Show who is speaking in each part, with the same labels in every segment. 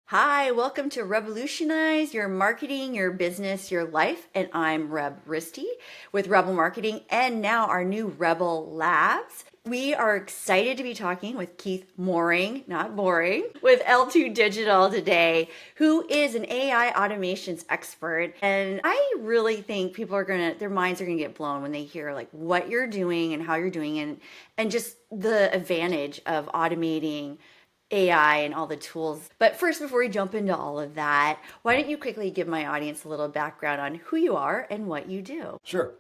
Speaker 1: Hi, welcome to Revolutionize Your Marketing, Your Business, Your Life. And I'm REBL Risty with REBL Marketing and now our new REBL Labs. We are excited to be talking with Keith Moehring, not boring, with L2 Digital today, who is an AI automations expert. And I really think people are their minds are gonna get blown when they hear like what you're doing and how you're doing and just the advantage of automating AI and all the tools. But first, before we jump into all of that, why don't you quickly give my audience a little background on who you are and what you do?
Speaker 2: Sure.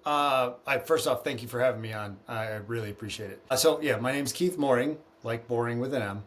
Speaker 2: First off, thank you for having me on. I really appreciate it. My name's Keith Moehring, like boring with an M.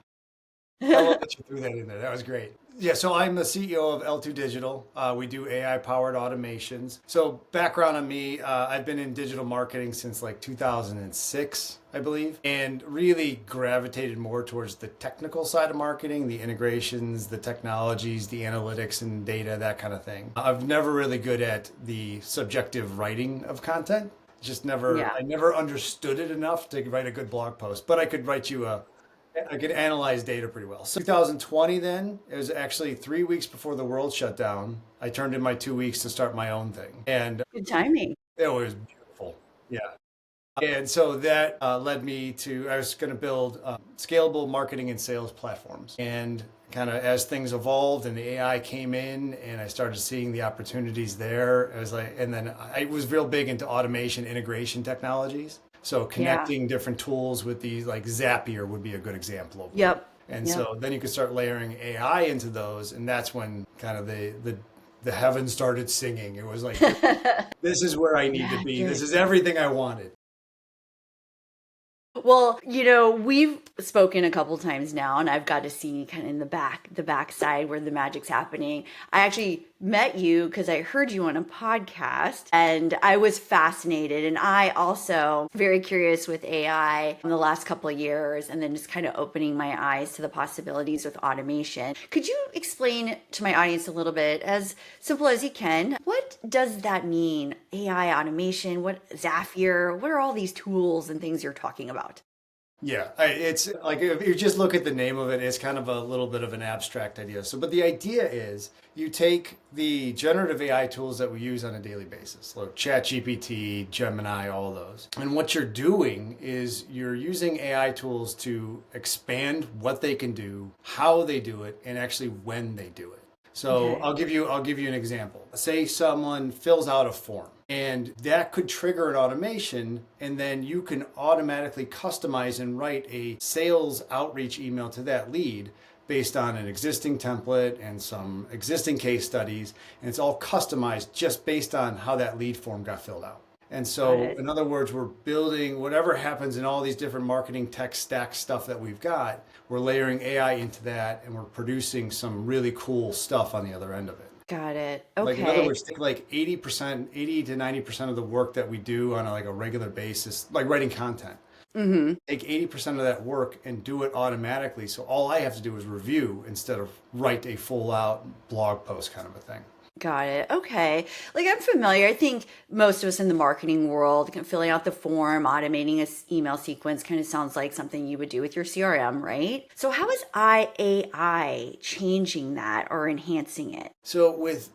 Speaker 2: I love that you threw that in there. That was great. Yeah, so I'm the CEO of L2 Digital. We do AI-powered automations. So background on me, I've been in digital marketing since like 2006, I believe, and really gravitated more towards the technical side of marketing, the integrations, the technologies, the analytics and data, that kind of thing. I've never really good at the subjective writing of content.
Speaker 1: Yeah.
Speaker 2: I never understood it enough to write a good blog post, but I could analyze data pretty well. So 2020 then, it was actually 3 weeks before the world shut down. I turned in my 2 weeks to start my own thing. And
Speaker 1: Good timing.
Speaker 2: it was beautiful. Yeah. And so that led me to, I was going to build scalable marketing and sales platforms. And kind of as things evolved and the AI came in and I started seeing the opportunities there, I was like, and then I was real big into automation integration technologies. So
Speaker 1: Yeah.
Speaker 2: connecting different tools with these, like Zapier would be a good example of one.
Speaker 1: Yep.
Speaker 2: And
Speaker 1: Yep.
Speaker 2: so then you could start layering AI into those, and that's when kind of the heavens started singing. It was like, this is where I need to be. This
Speaker 1: Magic.
Speaker 2: is everything I wanted.
Speaker 1: Well, we've spoken a couple times now, and I've got to see kind of in the backside where the magic's happening. I actually met you because I heard you on a podcast, and I was fascinated. And I also very curious with AI in the last couple of years, and then just kind of opening my eyes to the possibilities with automation. Could you explain to my audience a little bit, as simple as you can, what does that mean? AI automation, what Zapier, what are all these tools and things you're talking about?
Speaker 2: It's like if you just look at the name of it, it's kind of a little bit of an abstract idea. But the idea is you take the generative AI tools that we use on a daily basis, like ChatGPT, Gemini, all those. And what you're doing is you're using AI tools to expand what they can do, how they do it, and actually when they do it. So
Speaker 1: Okay.
Speaker 2: I'll give you an example. Say someone fills out a form and that could trigger an automation, and then you can automatically customize and write a sales outreach email to that lead based on an existing template and some existing case studies, and it's all customized just based on how that lead form got filled out. And
Speaker 1: Got
Speaker 2: so,
Speaker 1: it.
Speaker 2: in other words, we're building whatever happens in all these different marketing tech stack stuff that we've got, we're layering AI into that and we're producing some really cool stuff on the other end of it.
Speaker 1: Got it.
Speaker 2: Like, in other
Speaker 1: Okay.
Speaker 2: words, think like 80%, 80 to 90% of the work that we do on like a regular basis, like writing content,
Speaker 1: Mm-hmm.
Speaker 2: take 80% of that work and do it automatically. So all I have to do is review instead of write a full out blog post kind of a thing.
Speaker 1: Got it. Okay. Like I'm familiar. I think most of us in the marketing world, filling out the form, automating a email sequence kind of sounds like something you would do with your CRM, right? So how is AI changing that or enhancing it?
Speaker 2: So with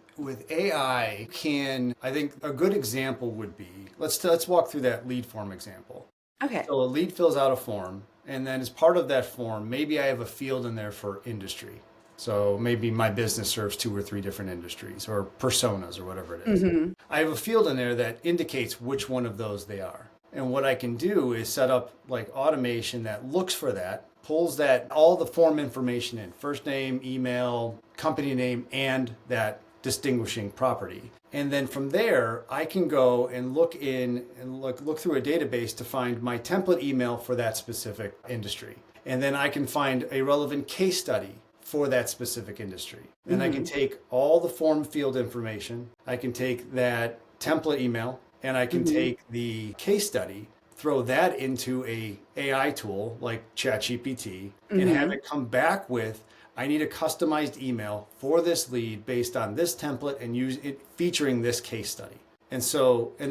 Speaker 2: AI, can I think a good example would be let's walk through that lead form example.
Speaker 1: Okay.
Speaker 2: So a lead fills out a form, and then as part of that form, maybe I have a field in there for industry. So maybe my business serves two or three different industries or personas or whatever it is.
Speaker 1: Mm-hmm.
Speaker 2: I have a field in there that indicates which one of those they are. And what I can do is set up like automation that looks for that, pulls that all the form information in, first name, email, company name, and that distinguishing property. And then from there, I can go and look in and look through a database to find my template email for that specific industry. And then I can find a relevant case study for that specific industry. And I can
Speaker 1: Mm-hmm.
Speaker 2: take all the form field information, I can take that template email, and I can
Speaker 1: Mm-hmm.
Speaker 2: take the case study, throw that into a AI tool like ChatGPT, and have
Speaker 1: Mm-hmm.
Speaker 2: it come back with I need a customized email for this lead based on this template and use it featuring this case study. And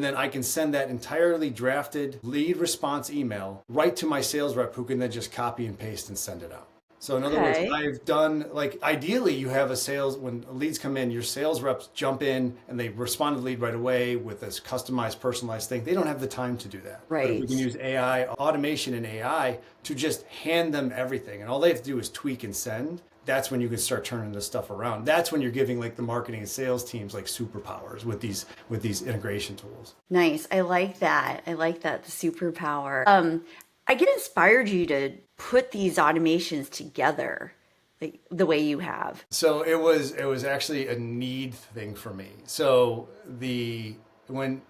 Speaker 2: then I can send that entirely drafted lead response email right to my sales rep who can then just copy and paste and send it out. So in other words,
Speaker 1: Okay.
Speaker 2: I've done like ideally you have a sales when leads come in, your sales reps jump in and they respond to the lead right away with this customized, personalized thing. They don't have the time to do that. But if we can
Speaker 1: Right.
Speaker 2: use AI, automation and AI to just hand them everything and all they have to do is tweak and send, that's when you can start turning this stuff around. That's when you're giving like the marketing and sales teams like superpowers with these integration tools.
Speaker 1: Nice. I like that. I like that, the superpower. I get inspired you to put these automations together like the way you have.
Speaker 2: So it was actually a need thing for me. So the when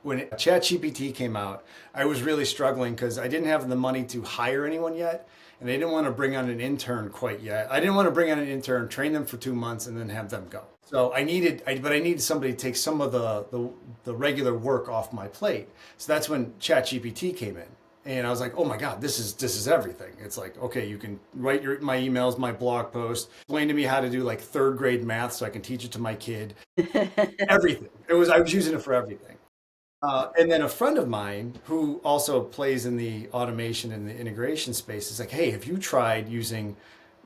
Speaker 2: ChatGPT came out, I was really struggling because I didn't have the money to hire anyone yet, and I didn't want to bring on an intern quite yet. I didn't want to bring on an intern, train them for 2 months, and then have them go. So but I needed somebody to take some of the regular work off my plate. So that's when ChatGPT came in. And I was like, oh my God, this is everything. It's like, okay, you can write my emails, my blog posts, explain to me how to do like third grade math so I can teach it to my kid. Everything. I was using it for everything. And then a friend of mine who also plays in the automation and the integration space is like, hey, have you tried using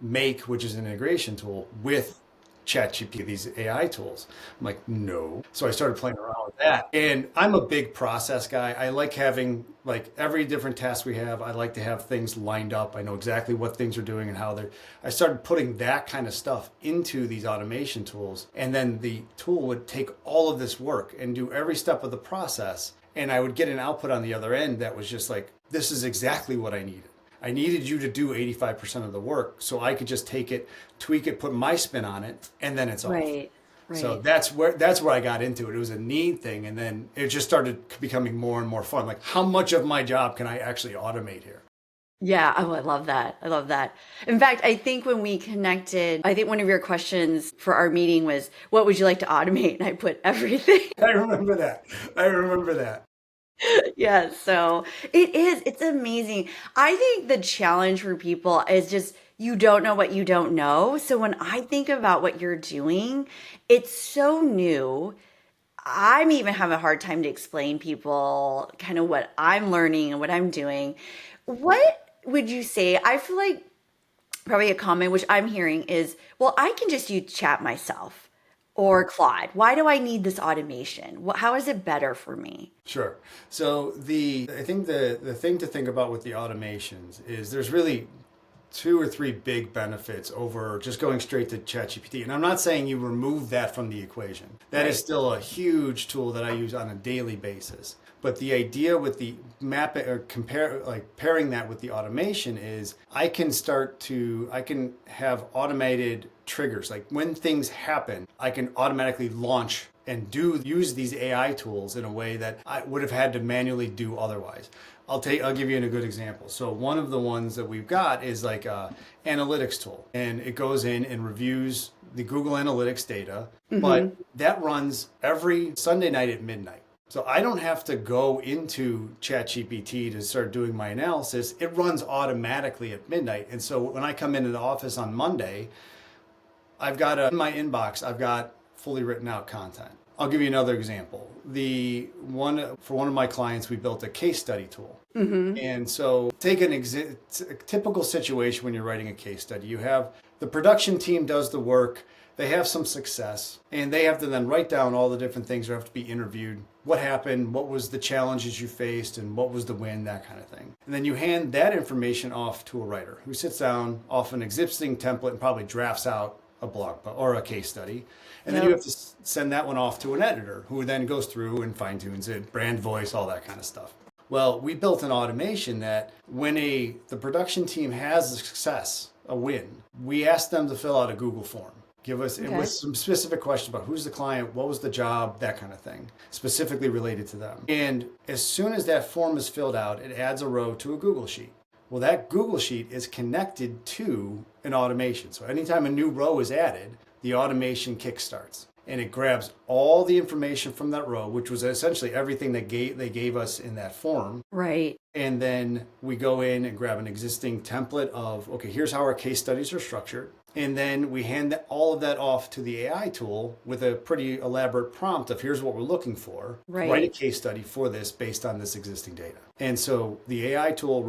Speaker 2: Make, which is an integration tool, with ChatGPT, these AI tools? I'm like, no. So I started playing around with that. And I'm a big process guy. I like having like every different task we have, I like to have things lined up. I know exactly what things are doing and how they're. I started putting that kind of stuff into these automation tools. And then the tool would take all of this work and do every step of the process. And I would get an output on the other end that was just like, this is exactly what I needed. I needed you to do 85% of the work so I could just take it, tweak it, put my spin on it, and then it's off.
Speaker 1: Right.
Speaker 2: So
Speaker 1: Right.
Speaker 2: that's where I got into it. It was a need thing, and then it just started becoming more and more fun. Like, how much of my job can I actually automate here?
Speaker 1: Yeah, oh, I love that. I love that. In fact, I think when we connected, I think one of your questions for our meeting was, what would you like to automate? And I put everything.
Speaker 2: I remember that. I remember that.
Speaker 1: Yeah, so it's amazing. I think the challenge for people is just you don't know what you don't know. So when I think about what you're doing, it's so new. I'm even having a hard time to explain people kind of what I'm learning and what I'm doing. What would you say? I feel like probably a comment which I'm hearing is, well, I can just use chat myself or Claude. Why do I need this automation? How is it better for me?
Speaker 2: Sure. So I think the thing to think about with the automations is there's really two or three big benefits over just going straight to ChatGPT. And I'm not saying you remove that from the equation. That is
Speaker 1: Right.
Speaker 2: still a huge tool that I use on a daily basis. But the idea with the map or pairing that with the automation is I can have automated triggers. Like when things happen, I can automatically launch and use these AI tools in a way that I would have had to manually do otherwise. I'll give you a good example. So one of the ones that we've got is like a analytics tool, and it goes in and reviews the Google Analytics data, but that runs every Sunday night at midnight. So I don't have to go into ChatGPT to start doing my analysis. It runs automatically at midnight. And so when I come into the office on Monday, in my inbox, I've got fully written out content. I'll give you another example. For one of my clients, we built a case study tool. And so take a typical situation when you're writing a case study. You have the production team does the work, they have some success, and they have to then write down all the different things that have to be interviewed. What happened, what was the challenges you faced, and what was the win, that kind of thing. And then you hand that information off to a writer who sits down off an existing template and probably drafts out a blog or a case study. And then you have to send that one off to an editor who then goes through and fine tunes it, brand voice, all that kind of stuff. Well, we built an automation that when the production team has a success, a win, we ask them to fill out a Google form. Give us
Speaker 1: Okay.
Speaker 2: with some specific questions about who's the client, what was the job, that kind of thing, specifically related to them. And as soon as that form is filled out, it adds a row to a Google Sheet. Well, that Google Sheet is connected to an automation. So anytime a new row is added, the automation kickstarts. And it grabs all the information from that row, which was essentially everything that they gave us in that form.
Speaker 1: Right.
Speaker 2: And then we go in and grab an existing template of, okay, here's how our case studies are structured. And then we hand all of that off to the AI tool with a pretty elaborate prompt of here's what we're looking for.
Speaker 1: Right.
Speaker 2: Write a case study for this based on this existing data. And so the AI tool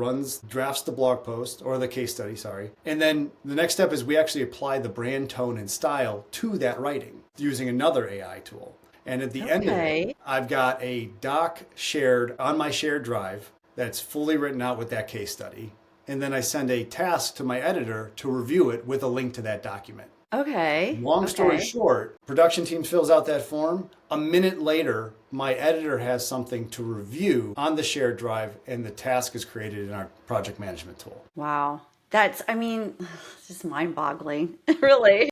Speaker 2: drafts the blog post or the case study, sorry. And then the next step is we actually apply the brand, tone, and style to that writing using another AI tool. And at the end of it, I've got a doc shared on my shared drive that's fully written out with that case study. And then I send a task to my editor to review it with a link to that document.
Speaker 1: Okay.
Speaker 2: Long story short, production team fills out that form. A minute later, my editor has something to review on the shared drive, and the task is created in our project management tool.
Speaker 1: Wow. It's just mind-boggling, really.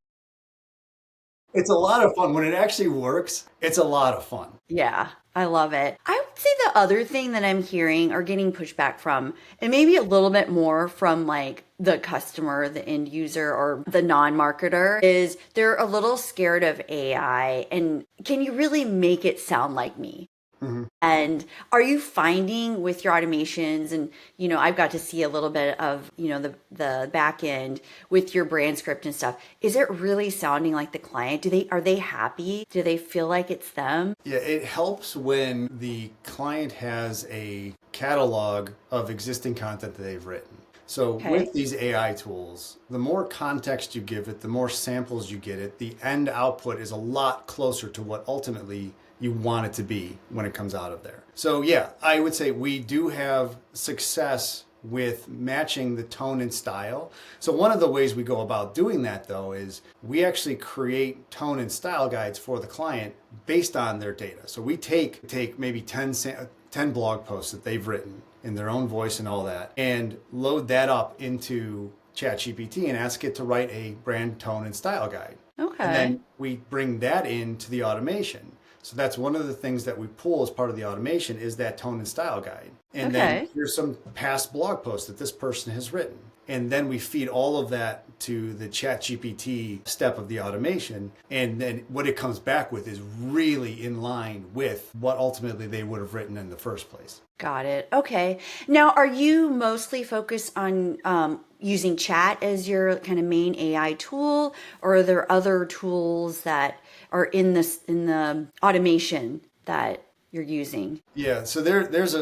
Speaker 2: It's a lot of fun. When it actually works, it's a lot of fun.
Speaker 1: Yeah, I love it. I would say the other thing that I'm hearing or getting pushback from, and maybe a little bit more from like the customer, the end user, or the non-marketer, is they're a little scared of AI. And can you really make it sound like me?
Speaker 2: Mm-hmm.
Speaker 1: And are you finding with your automations, and I've got to see a little bit of the back end with your brand script and stuff, is it really sounding like the client? Are they happy? Do they feel like it's them?
Speaker 2: Yeah, it helps when the client has a catalog of existing content that they've written. So with these AI tools, the more context you give it, the more samples you get it, the end output is a lot closer to what ultimately you want it to be when it comes out of there. So yeah, I would say we do have success with matching the tone and style. So one of the ways we go about doing that though is we actually create tone and style guides for the client based on their data. So we take maybe 10 blog posts that they've written in their own voice and all that, and load that up into ChatGPT and ask it to write a brand, tone, and style guide.
Speaker 1: Okay.
Speaker 2: And then we bring that into the automation. So that's one of the things that we pull as part of the automation is that tone and style guide. And then here's some past blog posts that this person has written. And then we feed all of that to the ChatGPT step of the automation. And then what it comes back with is really in line with what ultimately they would have written in the first place.
Speaker 1: Got it. Okay. Now, are you mostly focused on using chat as your kind of main AI tool, or are there other tools that are in the automation that you're using?
Speaker 2: Yeah, so there's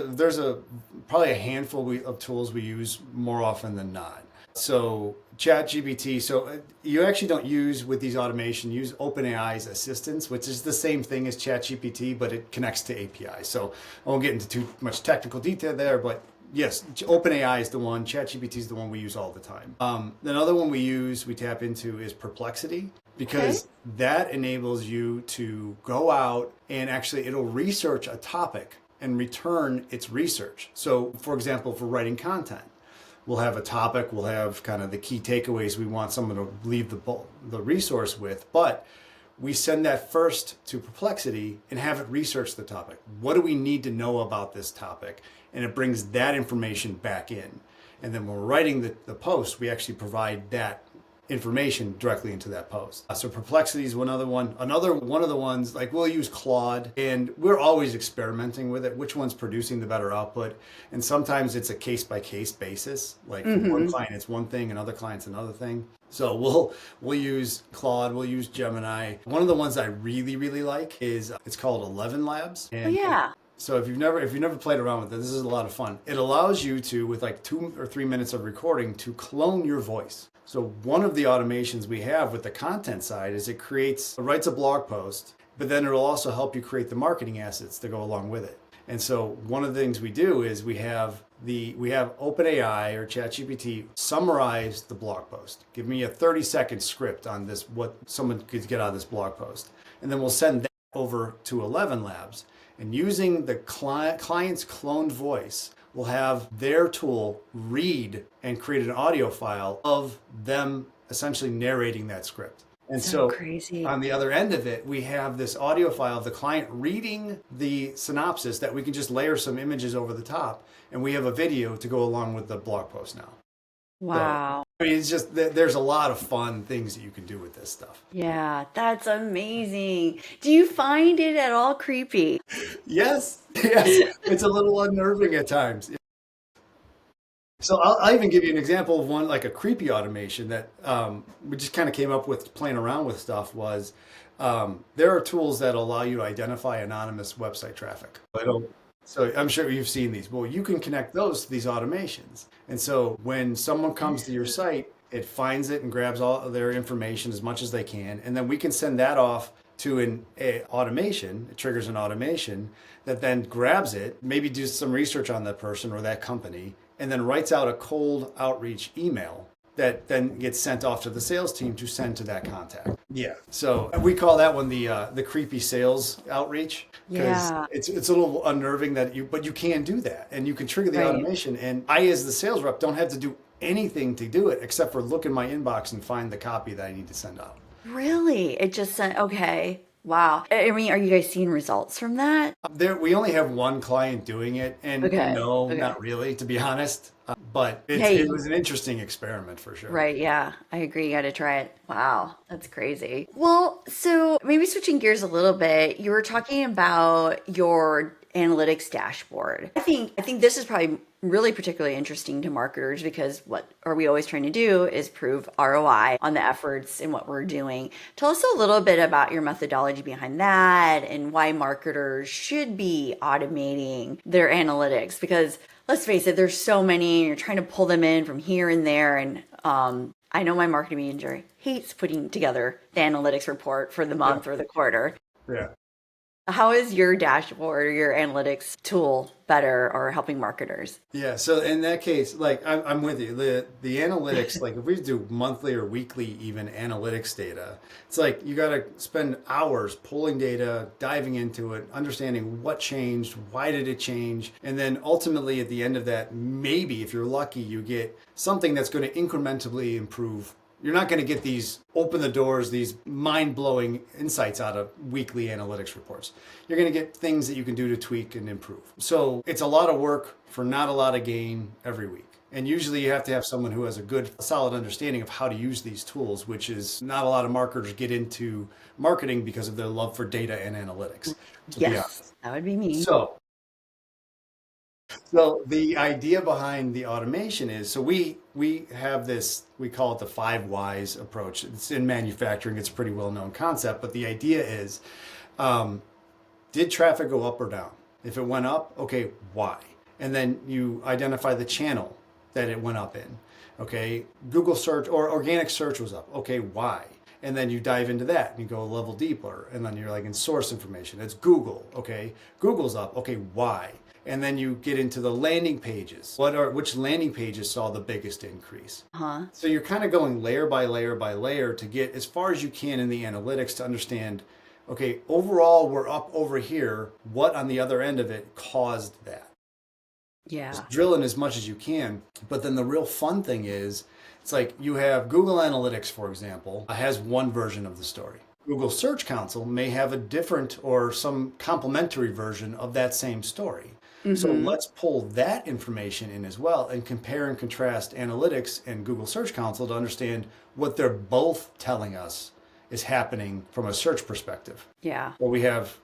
Speaker 2: probably a handful of tools we use more often than not. So ChatGPT, so you actually don't use with these automation, use OpenAI's assistants, which is the same thing as ChatGPT, but it connects to APIs. So I won't get into too much technical detail there, but yes, OpenAI is the one, ChatGPT is the one we use all the time. Another one we tap into is Perplexity, because that enables you to go out and actually it'll research a topic and return its research. So for example, for writing content, we'll have a topic, we'll have kind of the key takeaways we want someone to leave the resource with, but we send that first to Perplexity and have it research the topic. What do we need to know about this topic? And it brings that information back in. And then when we're writing the post, we actually provide that information directly into that post. So Perplexity is another one. Another one of the ones, like we'll use Claude, and we're always experimenting with it, which one's producing the better output. And sometimes it's a case by case basis. Like for one client it's one thing, another client's another thing. So we'll use Claude, we'll use Gemini. One of the ones I really, really like is it's called 11 Labs. And so if you've never played around with it, this is a lot of fun. It allows you to, with like 2 or 3 minutes of recording, to clone your voice. So one of the automations we have with the content side is it writes a blog post, but then it'll also help you create the marketing assets to go along with it. And so one of the things we do is we have OpenAI or ChatGPT summarize the blog post. Give me a 30-second script on this, what someone could get out of this blog post. And then we'll send that over to 11 Labs. And using the client's cloned voice, we'll have their tool read and create an audio file of them essentially narrating that script. And so
Speaker 1: crazy.
Speaker 2: On the other end of it, we have this audio file of the client reading the synopsis that we can just layer some images over the top. And we have a video to go along with the blog post now.
Speaker 1: Wow.
Speaker 2: So, I mean, it's just, there's a lot of fun things that you can do with this stuff.
Speaker 1: Yeah, that's amazing. Do you find it at all creepy?
Speaker 2: Yes. It's a little unnerving at times. So I'll even give you an example of one, like a creepy automation that we just kind of came up with playing around with stuff was there are tools that allow you to identify anonymous website traffic. So I'm sure you've seen these. Well, you can connect those to these automations. And so when someone comes to your site, it finds it and grabs all of their information as much as they can. And then we can send that off to a automation. It triggers an automation that then grabs it, maybe does some research on that person or that company, and then writes out a cold outreach email that then gets sent off to the sales team to send to that contact. Yeah. So we call that one the creepy sales outreach because
Speaker 1: Yeah.
Speaker 2: it's a little unnerving but you can do that and you can trigger the
Speaker 1: Right.
Speaker 2: automation. And I, as the sales rep, don't have to do anything to do it except for look in my inbox and find the copy that I need to send out.
Speaker 1: Really? It just sent, okay. Wow. I mean, are you guys seeing results from that?
Speaker 2: We only have one client doing it, and
Speaker 1: Okay.
Speaker 2: no,
Speaker 1: Okay.
Speaker 2: not really, to be honest. But it
Speaker 1: Hey,
Speaker 2: was an interesting experiment for sure.
Speaker 1: right. Yeah. I agree. You got to try it. Wow. That's crazy. Well, so maybe switching gears a little bit, you were talking about your analytics dashboard. I think this is probably really particularly interesting to marketers because what are we always trying to do is prove ROI on the efforts and what we're doing. Tell us a little bit about your methodology behind that and why marketers should be automating their analytics because let's face it, there's so many, and you're trying to pull them in from here and there. And I know my marketing manager hates putting together the analytics report for the
Speaker 2: Yeah.
Speaker 1: month or the quarter.
Speaker 2: Yeah.
Speaker 1: How is your dashboard or your analytics tool better or helping marketers?
Speaker 2: Yeah, so in that case, like I'm with you. The analytics, like if we do monthly or weekly even analytics data, it's like you got to spend hours pulling data, diving into it, understanding what changed, why did it change, and then ultimately at the end of that, maybe if you're lucky, you get something that's going to incrementally improve. You're not going to get these open the doors, these mind blowing insights out of weekly analytics reports. You're going to get things that you can do to tweak and improve. So it's a lot of work for not a lot of gain every week. And usually you have to have someone who has a good, solid understanding of how to use these tools, which is not a lot of marketers get into marketing because of their love for data and analytics, to be
Speaker 1: Yes,
Speaker 2: honest.
Speaker 1: that would be me.
Speaker 2: So the idea behind the automation is so we have this, we call it the 5 whys approach. It's in manufacturing, it's a pretty well known concept, but the idea is did traffic go up or down? If it went up, okay, why? And then you identify the channel that it went up in. Okay, Google search or organic search was up. Okay, why? And then you dive into that and you go a level deeper. And then you're like in source information. It's Google. Okay, Google's up. Okay, why? And then you get into the landing pages. Which landing pages saw the biggest increase?
Speaker 1: Huh?
Speaker 2: So you're kind of going layer by layer by layer to get as far as you can in the analytics to understand, okay, overall we're up over here. What on the other end of it caused that?
Speaker 1: Yeah.
Speaker 2: Just drill in as much as you can. But then the real fun thing is, it's like you have Google Analytics, for example, has one version of the story. Google Search Console may have a different or some complementary version of that same story. So
Speaker 1: Mm-hmm.
Speaker 2: let's pull that information in as well and compare and contrast analytics and Google Search Console to understand what they're both telling us is happening from a search perspective.
Speaker 1: Yeah.
Speaker 2: Well, we have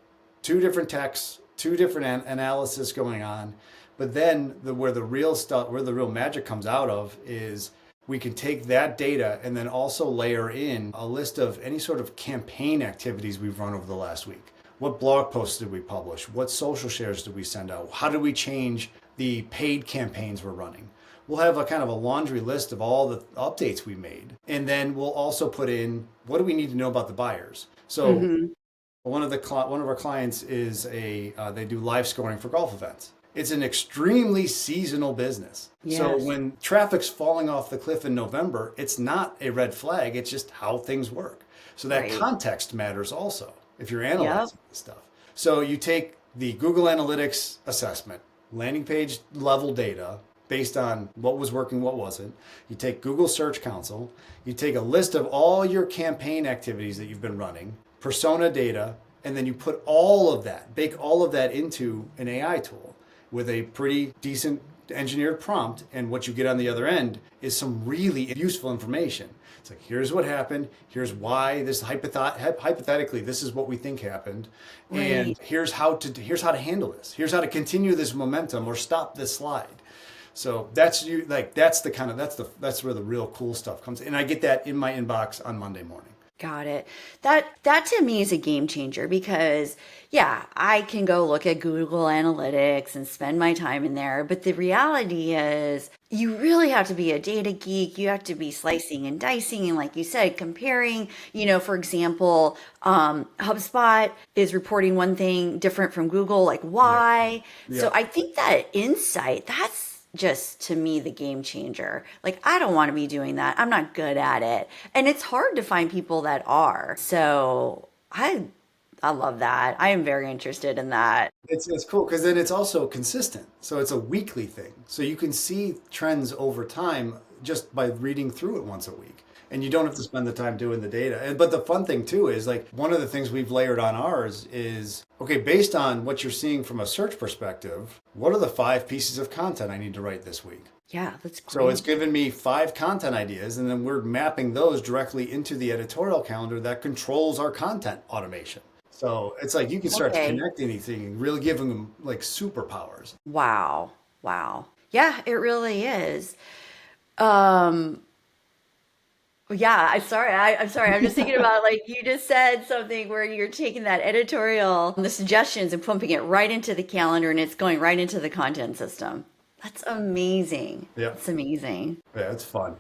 Speaker 2: two different texts, two different analysis going on, but then where the real stuff, where the real magic comes out of is we can take that data and then also layer in a list of any sort of campaign activities we've run over the last week. What blog posts did we publish? What social shares did we send out? How did we change the paid campaigns we're running? We'll have a kind of a laundry list of all the updates we made. And then we'll also put in what do we need to know about the buyers? So
Speaker 1: Mm-hmm.
Speaker 2: one of our clients is they do live scoring for golf events. It's an extremely seasonal business. So
Speaker 1: Yes.
Speaker 2: when traffic's falling off the cliff in November, it's not a red flag. It's just how things work. So that
Speaker 1: Right.
Speaker 2: context matters also if you're
Speaker 1: Yep.
Speaker 2: analyzing this stuff. So you take the Google Analytics assessment, landing page level data based on what was working, what wasn't. You take Google Search Console, you take a list of all your campaign activities that you've been running, persona data, and then you put all of that, bake all of that into an AI tool with a pretty decent engineered prompt. And what you get on the other end is some really useful information. It's like, here's what happened. Here's why this hypothetically, this is what we think happened. And
Speaker 1: Right.
Speaker 2: here's how to handle this. Here's how to continue this momentum or stop this slide. So that's you like that's where the real cool stuff comes. And I get that in my inbox on Monday morning.
Speaker 1: Got it. That to me is a game changer because yeah, I can go look at Google Analytics and spend my time in there, but the reality is you really have to be a data geek. You have to be slicing and dicing and like you said, comparing, for example, HubSpot is reporting one thing different from Google, like
Speaker 2: Yep.
Speaker 1: why? So
Speaker 2: Yep.
Speaker 1: I think that insight, that's just to me the game changer. Like I don't want to be doing that. I'm not good at it. And it's hard to find people that are. So I love that. I am very interested in that.
Speaker 2: It's cool because then it's also consistent. So it's a weekly thing. So you can see trends over time just by reading through it once a week. And you don't have to spend the time doing the data. But the fun thing too is like one of the things we've layered on ours is okay, based on what you're seeing from a search perspective, what are the 5 pieces of content I need to write this week?
Speaker 1: Yeah, that's
Speaker 2: So it's
Speaker 1: great.
Speaker 2: given me 5 content ideas, and then we're mapping those directly into the editorial calendar that controls our content automation. So it's like you can start to
Speaker 1: Okay.
Speaker 2: connect anything and really giving them like superpowers.
Speaker 1: Wow. Wow. Yeah, it really is. Um, yeah, I'm sorry. I'm sorry. I'm just thinking about like you just said something where you're taking that editorial, the suggestions and pumping it right into the calendar and it's going right into the content system. That's amazing.
Speaker 2: Yeah,
Speaker 1: That's amazing.
Speaker 2: yeah, it's fun.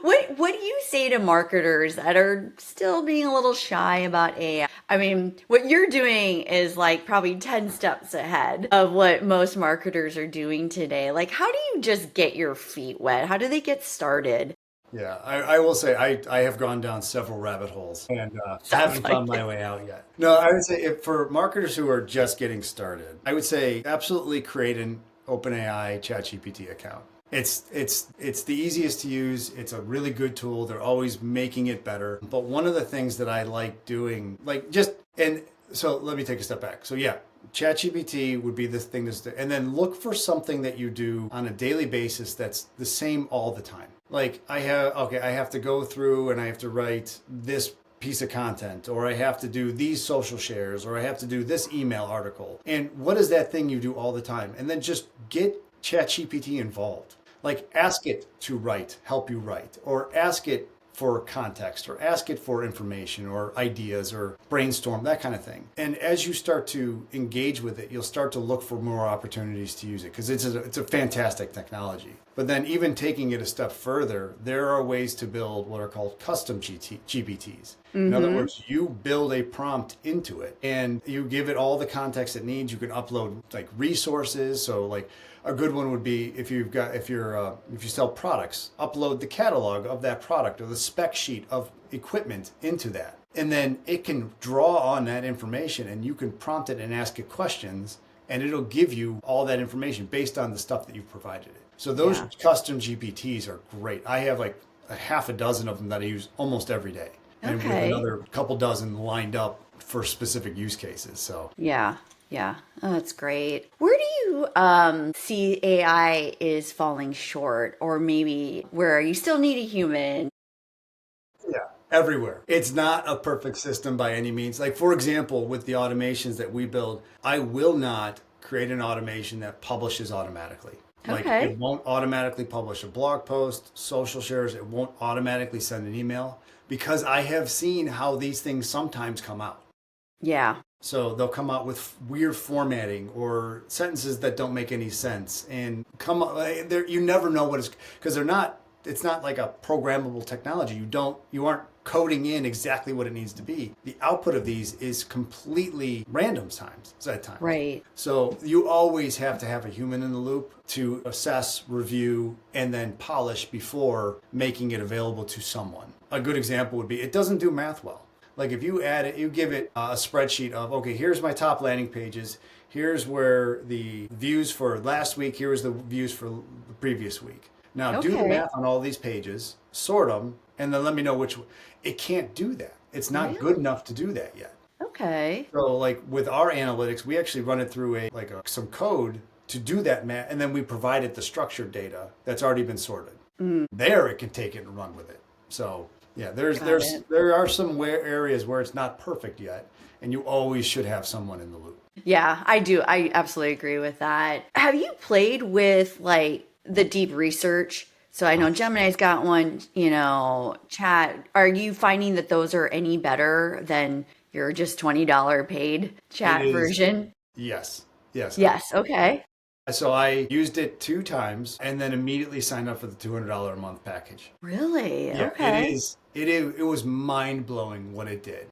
Speaker 1: What do you say to marketers that are still being a little shy about AI? I mean, what you're doing is like probably 10 steps ahead of what most marketers are doing today. Like, how do you just get your feet wet? How do they get started?
Speaker 2: Yeah, I will say I have gone down several rabbit holes and
Speaker 1: Sounds
Speaker 2: haven't
Speaker 1: like
Speaker 2: found my
Speaker 1: it.
Speaker 2: way out yet. No, I would say if for marketers who are just getting started, I would say absolutely create an OpenAI ChatGPT account. It's the easiest to use. It's a really good tool. They're always making it better. But one of the things that I like doing, like just and so let me take a step back. So yeah, ChatGPT would be the thing and then look for something that you do on a daily basis that's the same all the time. Like I have to go through and I have to write this piece of content, or I have to do these social shares, or I have to do this email article. And what is that thing you do all the time? And then just get ChatGPT involved. Like ask it to help you write, or ask it for context, or ask it for information or ideas or brainstorm, that kind of thing. And as you start to engage with it, you'll start to look for more opportunities to use it because it's a fantastic technology. But then even taking it a step further, there are ways to build what are called custom GPTs. In other
Speaker 1: Mm-hmm.
Speaker 2: words, you build a prompt into it and you give it all the context it needs. You can upload like resources. So like a good one would be if if you sell products, upload the catalog of that product or the spec sheet of equipment into that. And then it can draw on that information and you can prompt it and ask it questions and it'll give you all that information based on the stuff that you've provided it. So those
Speaker 1: Yeah.
Speaker 2: custom GPTs are great. I have like a half a dozen of them that I use almost every day, and we have
Speaker 1: Okay.
Speaker 2: another couple dozen lined up for specific use cases. So
Speaker 1: Yeah. Yeah. Oh, that's great. Where do you see AI is falling short, or maybe where you still need a human?
Speaker 2: yeah, everywhere. It's not a perfect system by any means. Like for example, with the automations that we build, I will not create an automation that publishes automatically. Like
Speaker 1: Okay.
Speaker 2: it won't automatically publish a blog post, social shares, it won't automatically send an email because I have seen how these things sometimes come out.
Speaker 1: Yeah.
Speaker 2: So they'll come out with weird formatting or sentences that don't make any sense, and come there. You never know what is because they're not. It's not like a programmable technology. You aren't coding in exactly what it needs to be. The output of these is completely random times at times.
Speaker 1: Right.
Speaker 2: So you always have to have a human in the loop to assess, review, and then polish before making it available to someone. A good example would be it doesn't do math well. Like if you add it, you give it a spreadsheet of, okay, here's my top landing pages. Here's where the views for last week, here's the views for the previous week. Now do the
Speaker 1: Okay.
Speaker 2: math on all these pages, sort them, and then let me know which. It can't do that. It's not good
Speaker 1: Really?
Speaker 2: enough to do that yet.
Speaker 1: Okay.
Speaker 2: So like with our analytics, we actually run it through some code to do that math, and then we provide it the structured data that's already been sorted.
Speaker 1: Mm,
Speaker 2: There it can take it and run with it. So yeah,
Speaker 1: got it.
Speaker 2: there are some areas where it's not perfect yet, and you always should have someone in the loop.
Speaker 1: Yeah, I do. I absolutely agree with that. Have you played with like the deep research? So I know Gemini's got one, chat. Are you finding that those are any better than your just $20 paid
Speaker 2: It
Speaker 1: chat
Speaker 2: is,
Speaker 1: version?
Speaker 2: yes, yes.
Speaker 1: Yes. Okay.
Speaker 2: So I used it 2 times and then immediately signed up for the $200 a month package.
Speaker 1: Really?
Speaker 2: Yeah, it
Speaker 1: Okay.
Speaker 2: is. It was mind blowing what it did.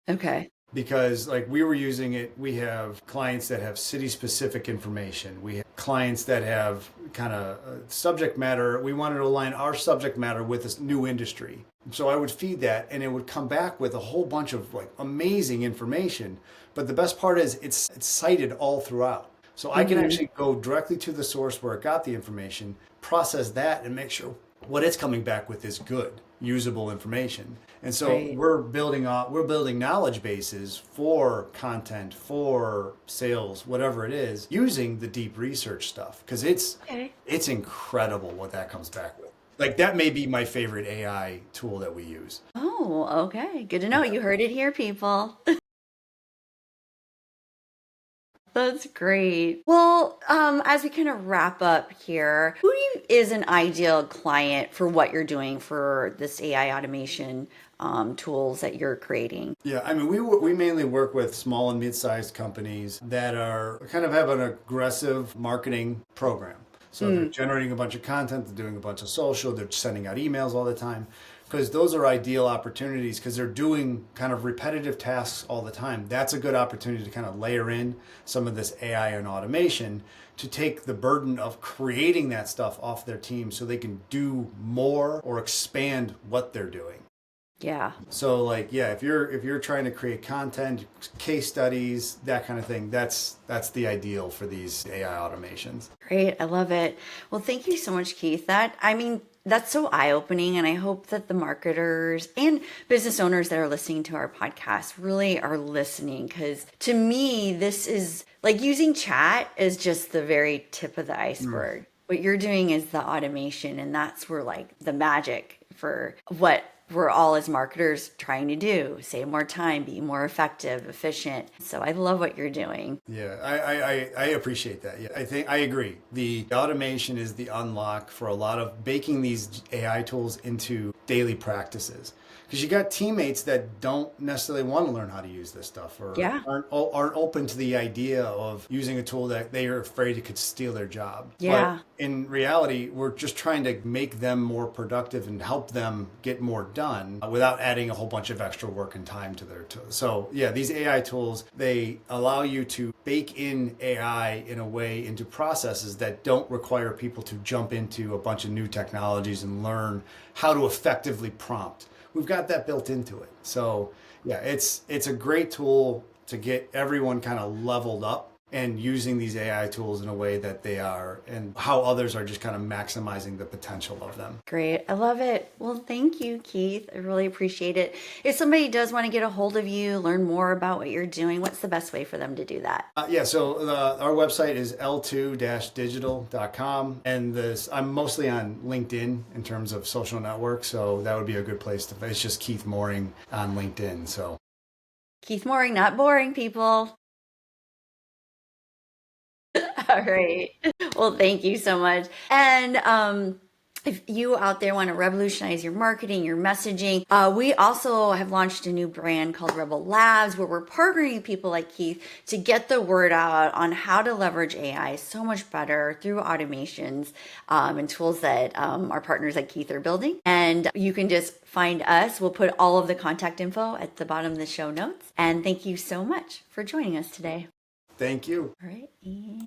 Speaker 1: Okay.
Speaker 2: Because like we were using it, we have clients that have city specific information, we have clients that have kind of subject matter. We wanted to align our subject matter with this new industry, so I would feed that and it would come back with a whole bunch of like amazing information. But the best part is it's cited all throughout, so I can
Speaker 1: Hmm.
Speaker 2: actually go directly to the source where it got the information, process that, and make sure what it's coming back with is good, usable information. And so
Speaker 1: Right.
Speaker 2: we're building knowledge bases for content, for sales, whatever it is, using the deep research stuff because
Speaker 1: Okay.
Speaker 2: it's incredible what that comes back with. Like that may be my favorite AI tool that we use.
Speaker 1: Oh, okay. Good to know.
Speaker 2: Yeah.
Speaker 1: You heard it here, people. That's great. Well, as we kind of wrap up here, is an ideal client for what you're doing for this AI automation tools that you're creating?
Speaker 2: Yeah, I mean, we mainly work with small and mid-sized companies that are kind of have an aggressive marketing program. So they're
Speaker 1: Mm,
Speaker 2: generating a bunch of content, they're doing a bunch of social, they're sending out emails all the time, because those are ideal opportunities because they're doing kind of repetitive tasks all the time. That's a good opportunity to kind of layer in some of this AI and automation to take the burden of creating that stuff off their team so they can do more or expand what they're doing.
Speaker 1: yeah.
Speaker 2: So like yeah, if you're trying to create content, case studies, that kind of thing, that's the ideal for these AI automations.
Speaker 1: Great. I love it. Well, thank you so much, Keith. That's so eye-opening, and I hope that the marketers and business owners that are listening to our podcast really are listening because to me, this is like using chat is just the very tip of the
Speaker 2: Mm.
Speaker 1: iceberg. What you're doing is the automation, and that's where like the magic for what we're all as marketers trying to do: save more time, be more effective, efficient. So I love what you're doing.
Speaker 2: Yeah, I appreciate that. Yeah, I think I agree. The automation is the unlock for a lot of baking these AI tools into daily practices. Because you got teammates that don't necessarily want to learn how to use this stuff or
Speaker 1: Yeah.
Speaker 2: aren't open to the idea of using a tool that they are afraid it could steal their job. But
Speaker 1: Yeah.
Speaker 2: in reality, we're just trying to make them more productive and help them get more done without adding a whole bunch of extra work and time to their tools. So yeah, these AI tools, they allow you to bake in AI in a way into processes that don't require people to jump into a bunch of new technologies and learn how to effectively prompt. We've got that built into it. So yeah, it's a great tool to get everyone kind of leveled up and using these AI tools in a way that they are and how others are just kind of maximizing the potential of them.
Speaker 1: Great. I love it. Well, thank you, Keith. I really appreciate it. If somebody does want to get a hold of you, learn more about what you're doing, what's the best way for them to do that?
Speaker 2: Yeah, so our website is l2-digital.com, and I'm mostly on LinkedIn in terms of social networks, so that would be a good place to. It's just Keith Moehring on LinkedIn. So
Speaker 1: Keith Moehring, not boring, people. All right. Well, thank you so much. And if you out there want to revolutionize your marketing, your messaging, we also have launched a new brand called REBL Labs, where we're partnering with people like Keith to get the word out on how to leverage AI so much better through automations and tools that our partners like Keith are building. And you can just find us. We'll put all of the contact info at the bottom of the show notes. And thank you so much for joining us today.
Speaker 2: thank you.
Speaker 1: All right.